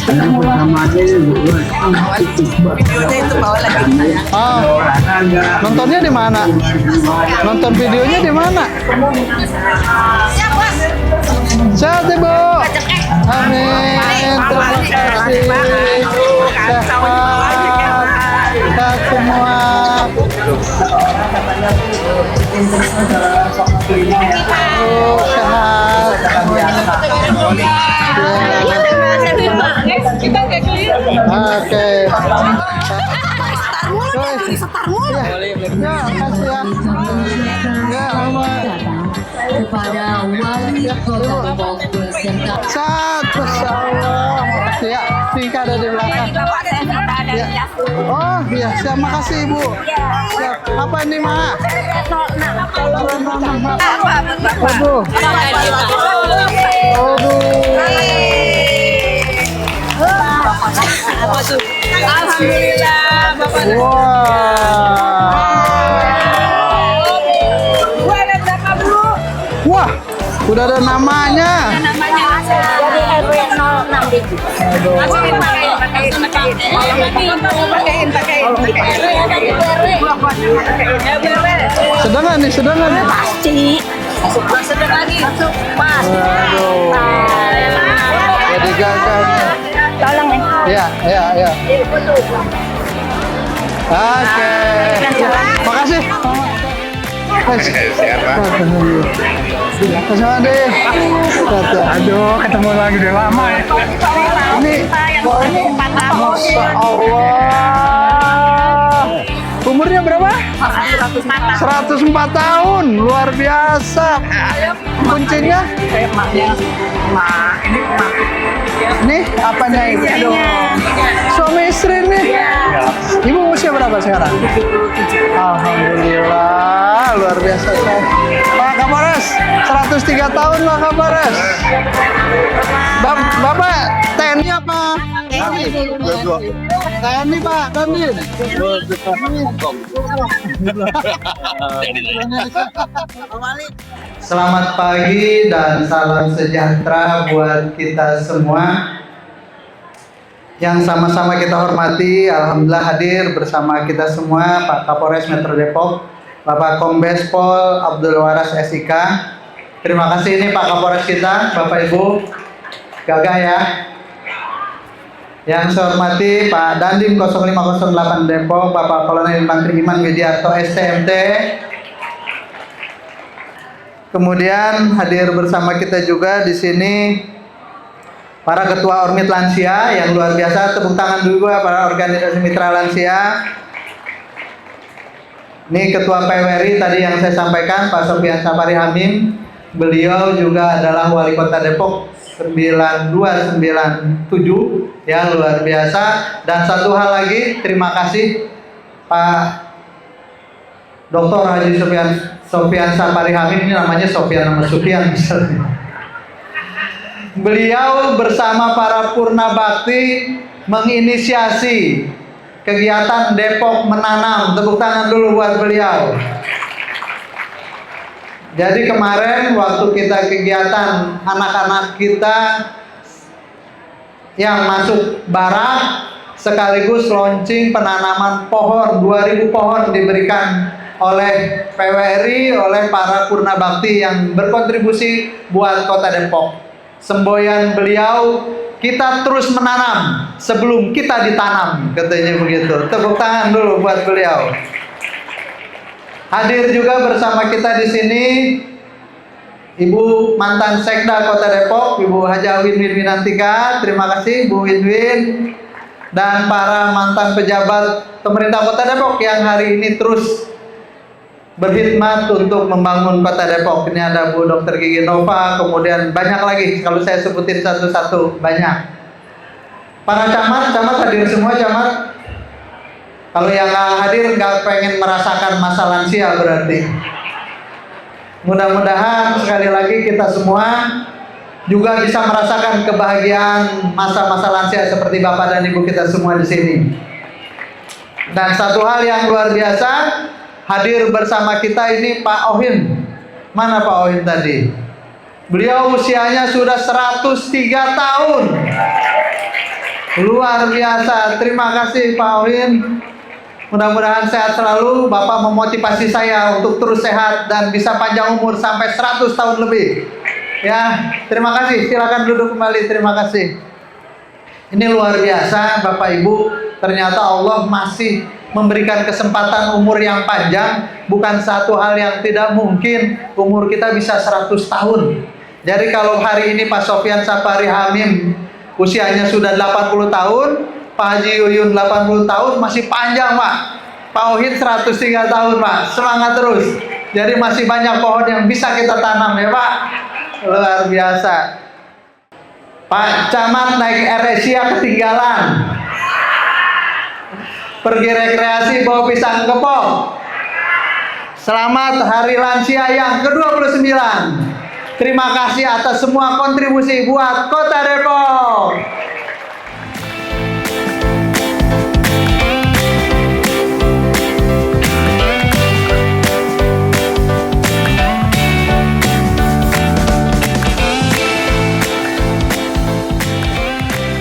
Videonya itu bawa lagi. Nontonnya di mana? Nonton videonya di mana? Siap, Bos. Sehat Ibu. Amin. Terima kasih. Sehat. Sehat semua. Oke. Kepada wali kota Depok beserta Saat pesawat. Ya, Vika ada di belakang. Ya. Oh iya, siap, makasih Ibu. Siap. Apa ini Ma? Waduh. Alhamdulillah, Bapak. Wah, udah ada namanya. Namanya dari RW 06. Masukin Sedang nih, sedang nih. Pasti. Sedang lagi. Pas. Waduh. Jadi gagah. Tolong ya. Ya. Oke. Makasih. Sama deh. Aduh, ketemu lagi udah lama ya. Ini Masya Allah. Umurnya berapa? 104 tahun. Luar biasa. Kuncinya? Ini apanya ini? Suami istri nih. Ibu usia berapa sekarang? Alhamdulillah, luar biasa. Pak Kapolres, 103 tahun Pak Kapolres. Bapak TNI apa? TNI Pak, Dandim. Selamat pagi dan salam sejahtera buat kita semua yang sama-sama kita hormati. Alhamdulillah hadir bersama kita semua Pak Kapolres Metro Depok, Bapak Kombes Pol Abdul Waras SIK. Terima kasih ini Pak Kapolres kita, Bapak Ibu, gagah ya. Yang saya hormati Pak Dandim 0508 Depok, Bapak Kolonel Infantri Iman Widiarto STMT. Kemudian hadir bersama kita juga di sini para ketua Ormit Lansia yang luar biasa. Tepuk tangan dulu para organisasi mitra lansia. Ini ketua PWRI tadi yang saya sampaikan, Pak Sofian Sapari Hamim. Beliau juga adalah wali kota Depok 9297 ya, luar biasa. Dan satu hal lagi, terima kasih Pak Dr. Haji Sofian Sapari Hamim. Ini namanya Sofian nama Sofian misalnya. Beliau bersama para Purna Bakti menginisiasi kegiatan Depok Menanam. Tepuk tangan dulu buat beliau. Jadi kemarin waktu kita kegiatan anak-anak kita yang masuk barak sekaligus launching penanaman pohon, 2000 pohon diberikan oleh PWRI, oleh para Purna Bakti yang berkontribusi buat Kota Depok. Semboyan beliau, kita terus menanam sebelum kita ditanam, katanya begitu. Tepuk tangan dulu buat beliau. Hadir juga bersama kita di sini Ibu mantan Sekda Kota Depok, Ibu Haja Winwin Winantika. Terima kasih Bu Winwin. Dan para mantan pejabat pemerintah Kota Depok yang hari ini terus berkhidmat untuk membangun Kota Depok. Ini ada Bu Dr. Gigi Nova, kemudian banyak lagi. Kalau saya sebutin satu-satu banyak. Para camat hadir semua camat. Kalau yang nggak hadir nggak pengen merasakan masa lansia berarti. Mudah-mudahan sekali lagi kita semua juga bisa merasakan kebahagiaan masa-masa lansia seperti Bapak dan Ibu kita semua di sini. Dan satu hal yang luar biasa, hadir bersama kita ini Pak Ohim. Mana Pak Ohim tadi? Beliau usianya sudah 103 tahun. Luar biasa. Terima kasih Pak Owin. Mudah-mudahan sehat selalu. Bapak memotivasi saya untuk terus sehat dan bisa panjang umur sampai 100 tahun lebih. Ya, terima kasih. Silakan duduk kembali. Terima kasih. Ini luar biasa Bapak Ibu. Ternyata Allah masih memberikan kesempatan umur yang panjang. Bukan satu hal yang tidak mungkin. Umur kita bisa 100 tahun. Jadi kalau hari ini Pak Sofyan Sapari Hamim usianya sudah 80 tahun, Pak Haji Yuyun 80 tahun, masih panjang Pak. Pak Ohid 103 tahun Pak. Semangat terus. Jadi masih banyak pohon yang bisa kita tanam ya Pak. Luar biasa. Pak Camat naik AirAsia ketinggalan. Pergi rekreasi bawa pisang kepok. Selamat Hari Lansia yang ke-29. Terima kasih atas semua kontribusi buat Kota Depok.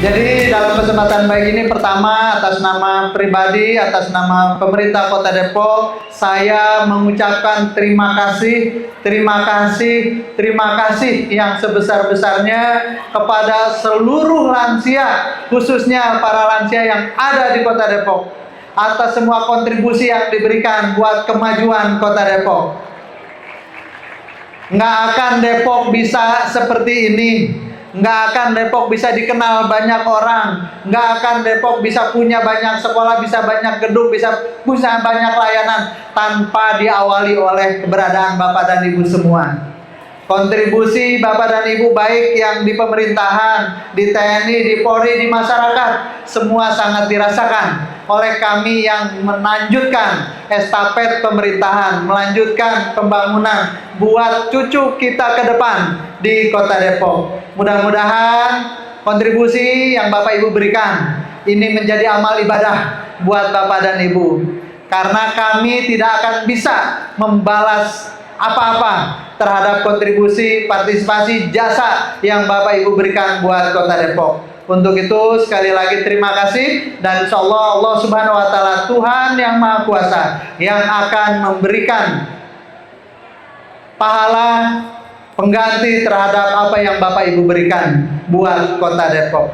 Jadi dalam kesempatan baik ini, pertama atas nama pribadi, atas nama pemerintah Kota Depok, saya mengucapkan terima kasih yang sebesar-besarnya kepada seluruh lansia, khususnya para lansia yang ada di Kota Depok, atas semua kontribusi yang diberikan buat kemajuan Kota Depok. Nggak akan Depok bisa seperti ini. Nggak akan Depok bisa dikenal banyak orang, nggak akan Depok bisa punya banyak sekolah, bisa banyak gedung, bisa banyak layanan tanpa diawali oleh keberadaan Bapak dan Ibu semua. Kontribusi Bapak dan Ibu baik yang di pemerintahan, di TNI, di Polri, di masyarakat, semua sangat dirasakan oleh kami yang melanjutkan estafet pemerintahan, melanjutkan pembangunan buat cucu kita ke depan di Kota Depok. Mudah-mudahan kontribusi yang Bapak Ibu berikan ini menjadi amal ibadah buat Bapak dan Ibu, karena kami tidak akan bisa membalas apa-apa terhadap kontribusi, partisipasi, jasa yang Bapak Ibu berikan buat Kota Depok. Untuk itu sekali lagi terima kasih, dan insya Allah Subhanahu wa Ta'ala, Tuhan yang Maha Kuasa, yang akan memberikan pahala pengganti terhadap apa yang Bapak Ibu berikan buat Kota Depok.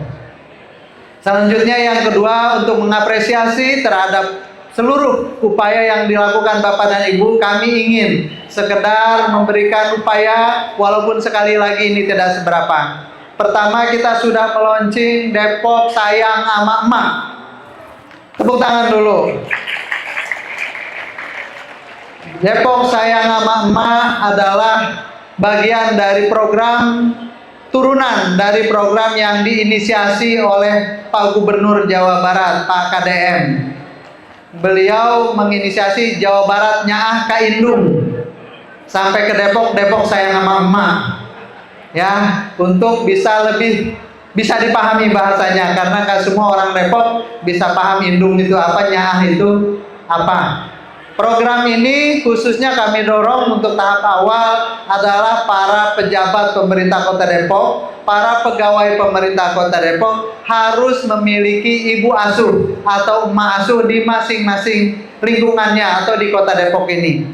Selanjutnya yang kedua, untuk mengapresiasi terhadap seluruh upaya yang dilakukan Bapak dan Ibu, kami ingin sekedar memberikan upaya, walaupun sekali lagi ini tidak seberapa. Pertama, kita sudah meluncing Depok Sayang Ama Emak. Tepuk tangan dulu. Depok Sayang Ama Emak adalah bagian dari program turunan dari program yang diinisiasi oleh Pak Gubernur Jawa Barat, Pak KDM. Beliau menginisiasi Jawa Barat Nyaah Kaindung sampai ke Depok, Depok Sayang Ama Emak. Ya, untuk bisa dipahami bahasanya, karena nggak semua orang Depok bisa paham indung itu apa, Nyaah itu apa. Program ini khususnya kami dorong untuk tahap awal adalah para pejabat pemerintah Kota Depok, para pegawai pemerintah Kota Depok harus memiliki ibu asuh atau emak asuh di masing-masing lingkungannya atau di Kota Depok ini.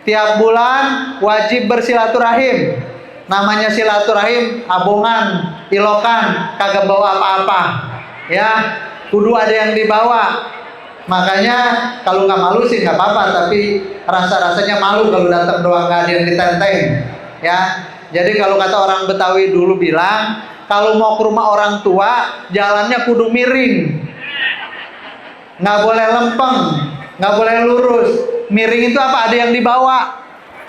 Tiap bulan wajib bersilaturahim. Namanya silaturahim, abongan, ilokan, kagak bawa apa-apa. Ya, kudu ada yang dibawa. Makanya kalau nggak malu sih nggak apa-apa, tapi rasa-rasanya malu kalau datang doang nggak ada yang ditenteng. Ya, jadi kalau kata orang Betawi dulu bilang, kalau mau ke rumah orang tua jalannya kudu miring, nggak boleh lempeng, nggak boleh lurus. Miring itu apa? Ada yang dibawa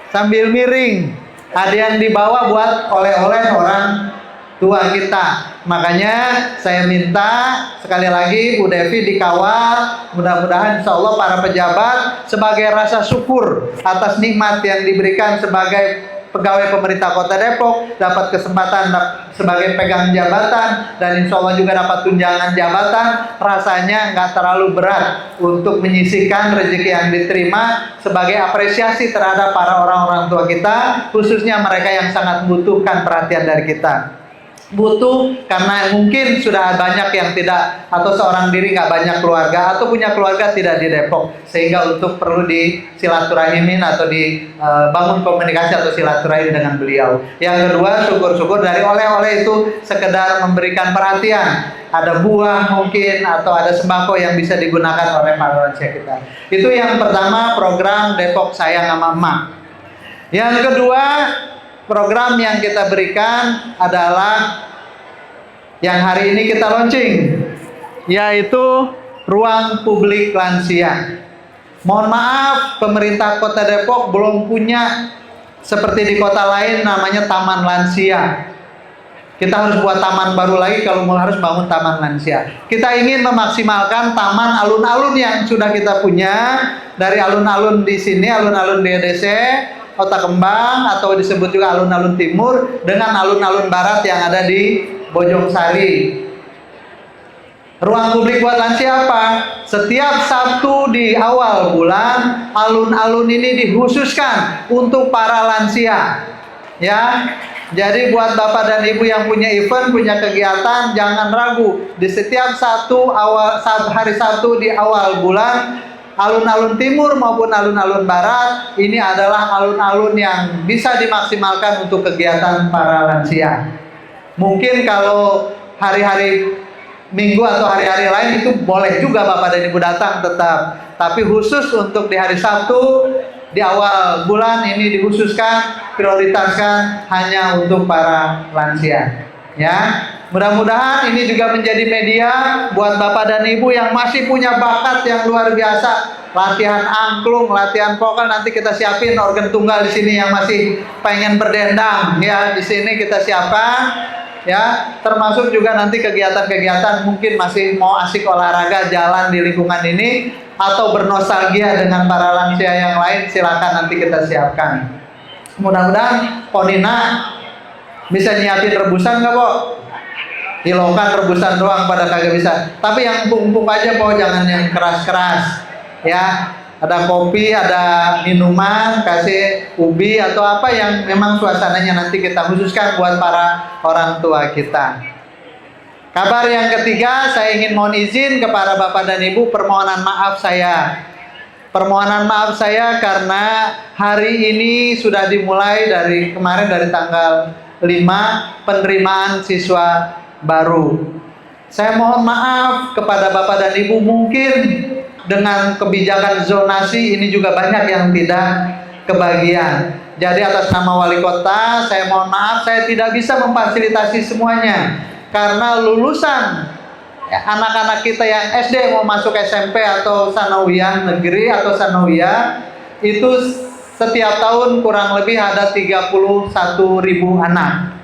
sambil miring, ada yang dibawa buat oleh-oleh orang tua kita. Makanya saya minta sekali lagi Bu Devi dikawal, mudah-mudahan insya Allah para pejabat sebagai rasa syukur atas nikmat yang diberikan sebagai pegawai pemerintah Kota Depok, dapat kesempatan sebagai pegang jabatan, dan insya Allah juga dapat tunjangan jabatan, rasanya nggak terlalu berat untuk menyisihkan rezeki yang diterima sebagai apresiasi terhadap para orang-orang tua kita, khususnya mereka yang sangat membutuhkan perhatian dari kita. butuh karena mungkin sudah banyak yang tidak, atau seorang diri nggak banyak keluarga, atau punya keluarga tidak di Depok, sehingga untuk perlu disilaturahimin atau dibangun komunikasi atau silaturahim dengan beliau. Yang kedua, syukur-syukur dari oleh-oleh itu sekedar memberikan perhatian, ada buah mungkin atau ada sembako yang bisa digunakan oleh para lansia kita. Itu yang pertama, program Depok Sayang sama Emak. Yang kedua, program yang kita berikan adalah yang hari ini kita launching, yaitu ruang publik lansia. Mohon maaf, pemerintah Kota Depok belum punya seperti di kota lain namanya taman lansia. Kita harus buat taman baru lagi kalau mau harus bangun taman lansia. Kita ingin memaksimalkan taman alun-alun yang sudah kita punya, dari alun-alun di sini, alun-alun DDC, Kota Kembang, atau disebut juga alun-alun timur, dengan alun-alun barat yang ada di Bojong Sari. Ruang publik buat lansia apa? Setiap Sabtu di awal bulan, alun-alun ini dikhususkan untuk para lansia. Ya, jadi buat Bapak dan Ibu yang punya event, punya kegiatan, jangan ragu. Di setiap hari Sabtu di awal bulan, alun-alun timur maupun alun-alun barat, ini adalah alun-alun yang bisa dimaksimalkan untuk kegiatan para lansia. Mungkin kalau hari-hari Minggu atau hari-hari lain itu boleh juga Bapak dan Ibu datang tetap, tapi khusus untuk di hari Sabtu di awal bulan ini dikhususkan, prioritaskan hanya untuk para lansia. Ya, mudah-mudahan ini juga menjadi media buat Bapak dan Ibu yang masih punya bakat yang luar biasa, latihan angklung, latihan vokal. Nanti kita siapin organ tunggal di sini yang masih pengen berdendang, ya di sini kita siapkan. Ya, termasuk juga nanti kegiatan-kegiatan mungkin masih mau asik olahraga jalan di lingkungan ini atau bernostalgia dengan para lansia yang lain, silakan nanti kita siapkan. Mudah-mudahan Ponina bisa nyiapin rebusan nggak, Pok? Ilokan rebusan doang pada kagak bisa. Tapi yang empuk-empuk aja, Pok, jangan yang keras-keras. Ya, ada kopi, ada minuman, kasih ubi atau apa yang memang suasananya nanti kita khususkan buat para orang tua kita. Kabar yang ketiga, saya ingin mohon izin kepada Bapak dan Ibu, permohonan maaf saya. Permohonan maaf saya karena hari ini sudah dimulai dari kemarin, dari tanggal 5 penerimaan siswa baru. Saya mohon maaf kepada Bapak dan Ibu, mungkin dengan kebijakan zonasi ini juga banyak yang tidak kebagian. Jadi atas nama wali kota saya mohon maaf, saya tidak bisa memfasilitasi semuanya karena lulusan anak-anak kita yang SD mau masuk SMP atau sanawiyah negeri atau sanawiyah itu setiap tahun kurang lebih ada 31.000 anak.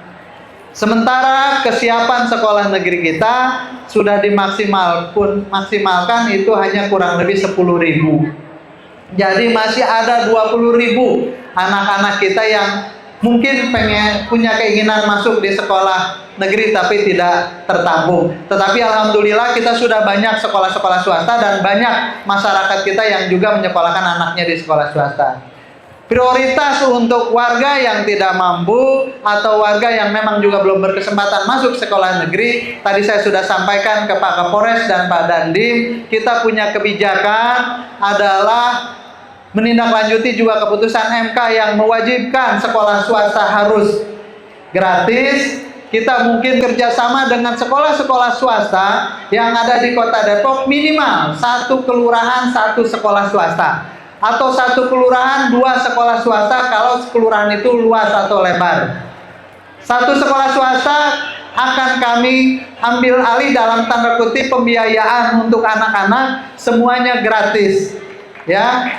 Sementara kesiapan sekolah negeri kita sudah maksimalkan itu hanya kurang lebih 10.000. Jadi masih ada 20.000 anak-anak kita yang mungkin punya keinginan masuk di sekolah negeri tapi tidak tertampung. Tetapi alhamdulillah kita sudah banyak sekolah-sekolah swasta dan banyak masyarakat kita yang juga menyekolahkan anaknya di sekolah swasta. Prioritas untuk warga yang tidak mampu atau warga yang memang juga belum berkesempatan masuk sekolah negeri, tadi saya sudah sampaikan ke Pak Kapolres dan Pak Dandim, kita punya kebijakan adalah menindaklanjuti juga keputusan MK yang mewajibkan sekolah swasta harus gratis. Kita mungkin kerjasama dengan sekolah-sekolah swasta yang ada di Kota Depok, minimal 1 kelurahan 1 sekolah swasta, atau 1 kelurahan 2 sekolah swasta kalau kelurahan itu luas atau lebar. 1 sekolah swasta akan kami ambil alih dalam tanda kutip pembiayaan untuk anak-anak, semuanya gratis, ya.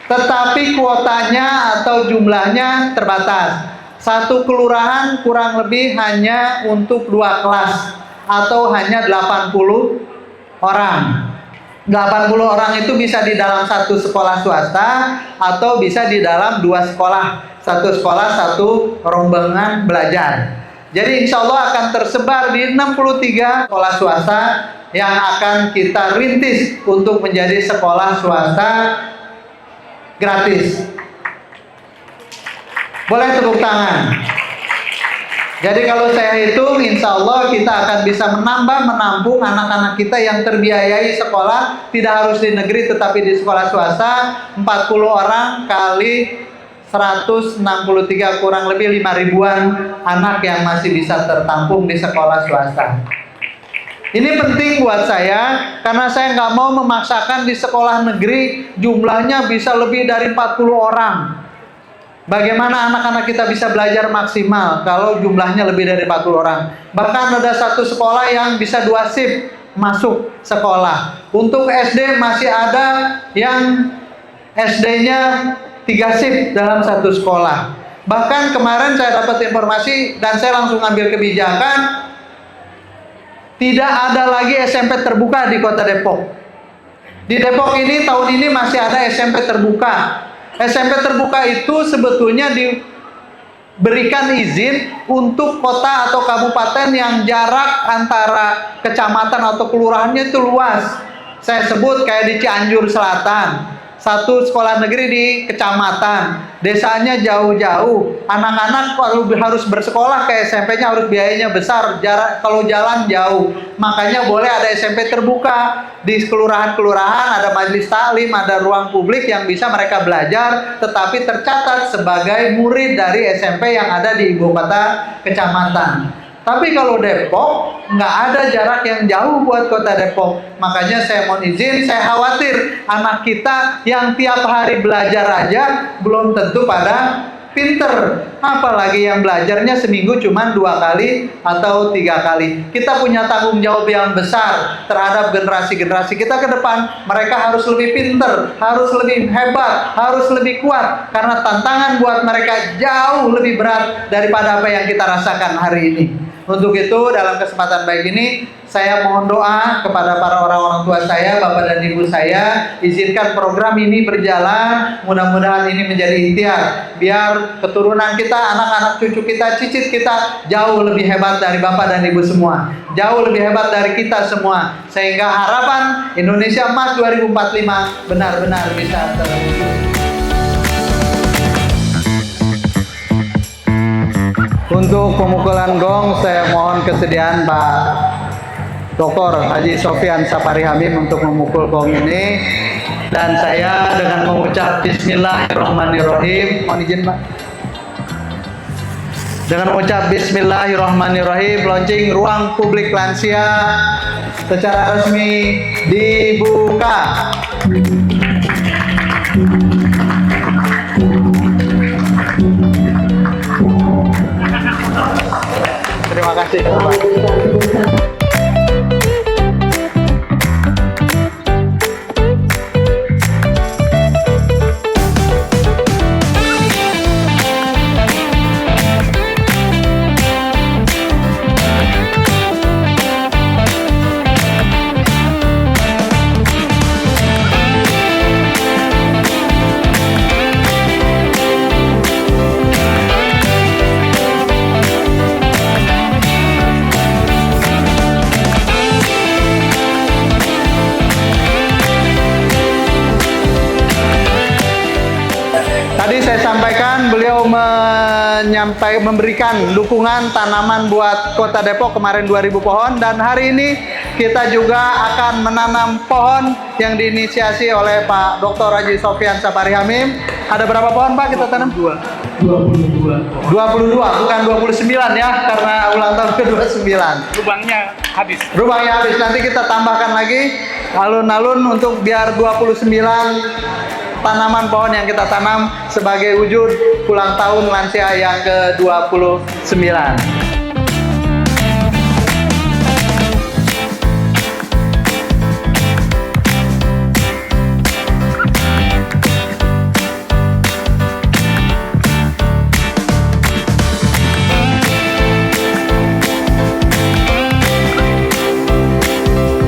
Tetapi kuotanya atau jumlahnya terbatas. 1 kelurahan kurang lebih hanya untuk 2 kelas atau hanya 80 orang. 80 orang itu bisa di dalam 1 sekolah swasta atau bisa di dalam 2 sekolah. 1 sekolah 1 rombongan belajar. Jadi insya Allah akan tersebar di 63 sekolah swasta yang akan kita rintis untuk menjadi sekolah swasta gratis. Boleh tepuk tangan. Jadi kalau saya hitung, insya Allah kita akan bisa menampung anak-anak kita yang terbiayai sekolah, tidak harus di negeri tetapi di sekolah swasta, 40 orang kali 163 kurang lebih 5 ribuan anak yang masih bisa tertampung di sekolah swasta. Ini penting buat saya, karena saya nggak mau memaksakan di sekolah negeri jumlahnya bisa lebih dari 40 orang. Bagaimana anak-anak kita bisa belajar maksimal kalau jumlahnya lebih dari 40 orang? Bahkan ada satu sekolah yang bisa 2 shift masuk sekolah. Untuk SD masih ada yang SD-nya 3 shift dalam satu sekolah. Bahkan kemarin saya dapat informasi dan saya langsung ambil kebijakan, tidak ada lagi SMP terbuka di Kota Depok. Di Depok ini tahun ini masih ada SMP terbuka. SMP terbuka itu sebetulnya diberikan izin untuk kota atau kabupaten yang jarak antara kecamatan atau kelurahannya itu luas. Saya sebut kayak di Cianjur Selatan, satu sekolah negeri di kecamatan, desanya jauh-jauh. Anak-anak kalau harus bersekolah ke SMP-nya harus biayanya besar, jarak kalau jalan jauh. Makanya boleh ada SMP terbuka di kelurahan-kelurahan, ada majelis taklim, ada ruang publik yang bisa mereka belajar, tetapi tercatat sebagai murid dari SMP yang ada di ibu kota kecamatan. Tapi kalau Depok, nggak ada jarak yang jauh buat Kota Depok. Makanya saya mohon izin, saya khawatir anak kita yang tiap hari belajar aja belum tentu pada pinter. Apalagi yang belajarnya seminggu cuma 2 kali atau 3 kali. Kita punya tanggung jawab yang besar terhadap generasi-generasi kita ke depan. Mereka harus lebih pinter, harus lebih hebat, harus lebih kuat. Karena tantangan buat mereka jauh lebih berat daripada apa yang kita rasakan hari ini. Untuk itu dalam kesempatan baik ini saya mohon doa kepada para orang-orang tua saya, bapak dan ibu saya, izinkan program ini berjalan, mudah-mudahan ini menjadi ikhtiar biar keturunan kita, anak-anak cucu kita, cicit kita jauh lebih hebat dari bapak dan ibu semua, jauh lebih hebat dari kita semua, sehingga harapan Indonesia Emas 2045 benar-benar bisa terwujud. Untuk pemukulan gong, saya mohon kesediaan Pak Dr. Haji Sofyan Sapari Hamim untuk memukul gong ini. Dan saya dengan mengucap Bismillahirrahmanirrahim, mohon izin Pak. Dengan mengucap Bismillahirrahmanirrahim, launching ruang publik lansia secara resmi dibuka. Terima kasih Bapak. Tadi saya sampaikan beliau memberikan dukungan tanaman buat Kota Depok kemarin 2000 pohon, dan hari ini kita juga akan menanam pohon yang diinisiasi oleh Pak Dr. Haji Sofyan Sapari Hamim. Ada berapa pohon Pak kita tanam? 22, bukan 29 ya, karena ulang tahun ke-29. Lubangnya habis. Lubangnya habis, nanti kita tambahkan lagi alun-alun untuk biar 29 tanaman pohon yang kita tanam sebagai wujud ulang tahun lansia yang ke-29.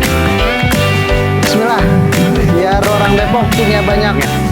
Bismillah, biar orang Depok punya banyak